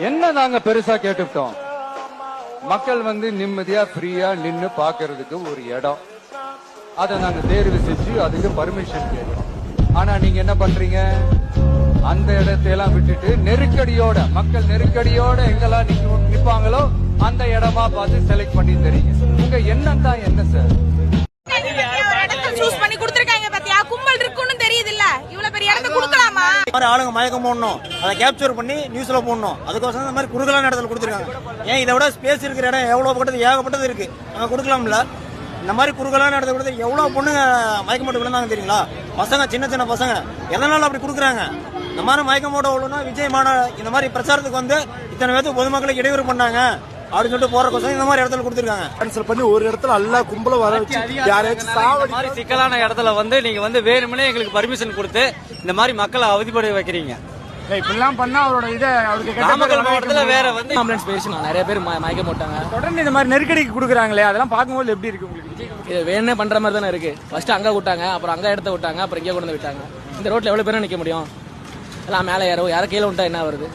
என்ன நாங்க பெருசா கேட்டுட்டோம்? மக்கள் வந்து நிம்மதியா ஃப்ரீயா நின்னு பாக்குறதுக்கு ஒரு இடம், அதை நாங்க தேர்வு செஞ்சு அதுக்கு பர்மிஷன் கேட்கிறோம். ஆனா நீங்க என்ன பண்றீங்க? அந்த இடத்தையெல்லாம் விட்டுட்டு நெருக்கடியோட, மக்கள் நெருக்கடியோட எங்கெல்லாம் நிப்பாங்களோ அந்த இடமா பார்த்து செலக்ட் பண்ணி தரீங்க. உங்க எண்ணம் தான் என்ன சார்? சூஸ் பண்ணி கொடுத்திருக்காங்க பாத்தியா? கும்பல் இருக்குன்னு தெரியுது இல்ல? இவ்வளவு பெரிய இடத்தை கொடுக்கலாமா? மாதிரி ஆளுங்க மயக்கம் போடணும், அதை கேப்சர் பண்ணி நியூஸ்ல போடணும். அதுக்கோசரம் இந்த மாதிரி குறுகலான இடத்துல கொடுத்துருக்காங்க. ஏன் இதை விட ஸ்பேஸ் இருக்கிற இடம் எவ்வளவு பட்டது, ஏகப்பட்டது இருக்கு, அங்க கொடுக்கலாம்ல. இந்த மாதிரி குறுகலான இடத்த கொடுத்து எவ்வளவு பொண்ணுங்க மயக்கம் போட்டு விழுந்தாங்க தெரியுங்களா? பசங்க, சின்ன சின்ன பசங்க எதனால அப்படி கொடுக்குறாங்க? இந்த மாதிரி மயக்கம் போட விழுனா விஜயமான இந்த மாதிரி பிரச்சாரத்துக்கு வந்து இத்தனை பேருக்கு பொதுமக்களுக்கு இடையூறு பண்ணாங்க அப்படின்னு சொல்லிட்டு போற கோசம் இந்த மாதிரி இடத்துல கொடுத்துருக்காங்க. கேன்சல் பண்ணி ஒரு இடத்துல எல்லா கும்பலும் வர வச்சு யாராச்சும் மாதிரி சிக்கலான இடத்துல வந்து நீங்க வந்து வேணும்னே எங்களுக்கு பர்மிஷன் கொடுத்து இந்த மாதிரி மக்களை அவதிப்பட வைக்கிறீங்க. இப்படிலாம் பண்ணா அவரோட இதை அவருக்கு நாமக்கல் மாவட்டத்துல வேற வந்து ஆம்புலன்ஸ் பேசினா நிறைய பேர் மயக்க போட்டாங்க. தொடர்ந்து இந்த மாதிரி நெருக்கடிக்கு கொடுக்குறாங்களே, அதெல்லாம் பார்க்கும்போது எப்படி இருக்கு உங்களுக்கு? இது வேணே பண்ற மாதிரி தானே இருக்கு. ஃபர்ஸ்ட் அங்க விட்டாங்க, அப்புறம் அங்க இடத்த விட்டாங்க, அப்புறம் இங்கே கொண்டு வந்து விட்டாங்க. இந்த ரோட்ல எவ்வளவு பேரும் நிக்க முடியும்? எல்லாம் மேலே யாரோ கீழே விட்டா என்ன வருது?